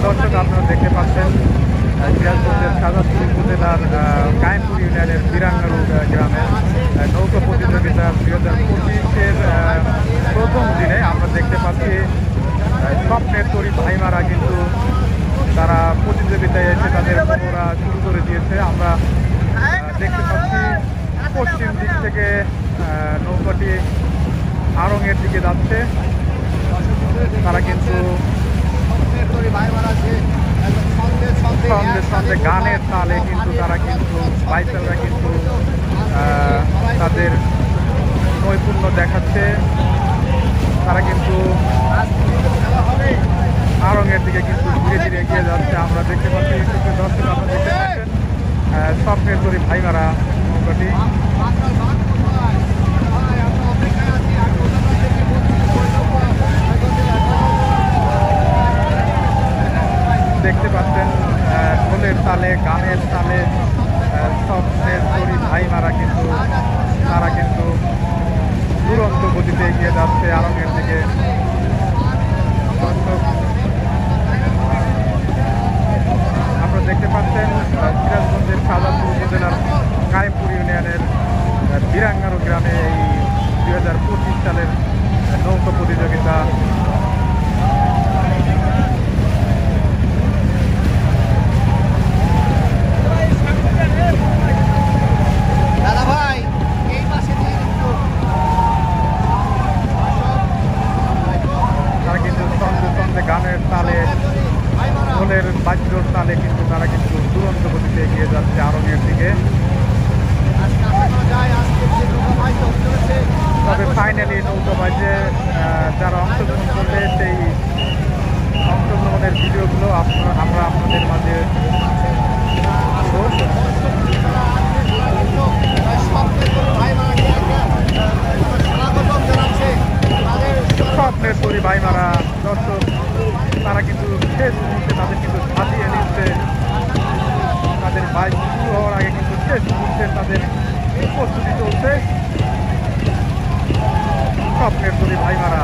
দর্শক, আপনারা দেখতে পাচ্ছেন সিরাজগঞ্জের শাহজাদপুর উপজেলার কায়েমপুর ইউনিয়নের বিরাঙ্গারু গ্রামে নৌকা প্রতিযোগিতা 2025-এর প্রথম দিনে আমরা দেখতে পাচ্ছি স্বপ্নের তরি ভাইমারা কিন্তু তারা প্রতিযোগিতায় এসে তাদের ওরা শুরু করে দিয়েছে। আমরা দেখতে পাচ্ছি পশ্চিম দিক থেকে নৌকাটি আড়ংয়ের দিকে যাচ্ছে। তারা কিন্তু সন্ধ্যে সন্ধ্যে গানের তালে কিন্তু তারা কিন্তু বাইসালরা কিন্তু তাদের নৈপুণ্য দেখাচ্ছে। তারা কিন্তু আড়ংয়ের দিকে কিন্তু ধীরে ধীরে এগিয়ে যাচ্ছে। আমরা দেখতে পাচ্ছি দর্শক, আপনারা দেখতে পাচ্ছেন স্বপ্নের তরি ভাইমারা নৌকাটি। দেখতে পাচ্ছেন ঢোলের তালে গানের তালে স্বপ্নের তরি ভাইমারা কিন্তু তারা কিন্তু দুরন্ত গতিতে এগিয়ে যাচ্ছে আড়ংয়ের দিকে। দর্শক, আপনারা দেখতে পাচ্ছেন সিরাজগঞ্জের শাহজাদপুর উপজেলার কায়েমপুর ইউনিয়নের বিরাঙ্গারু গ্রামে এই 2025 সালের নৌকা প্রতিযোগিতা। তারা কিন্তু সন্ধ্যে সন্ধ্যে গানের তালে ঢোলের বাদ্যর তালে কিন্তু তারা কিন্তু দুরন্ত গতিতে এগিয়ে যাচ্ছে আড়ংয়ের দিকে। তবে ফাইনালি নৌকাবাজে যারা অংশগ্রহণ করবে সেই অংশগ্রহণের ভিডিওগুলো আমরা আপনাদের মাঝে স্বপ্নের তরি ভাইমারা। দর্শক, তারা কিন্তু শেষ মুহূর্তে তাদের কিন্তু সাজিয়ে নিচ্ছে। তাদের বাইক শুরু হওয়ার আগে কিন্তু শেষ মুহূর্তে তাদের প্রস্তুতি চলছে। স্বপ্নের তরি ভাইমারা।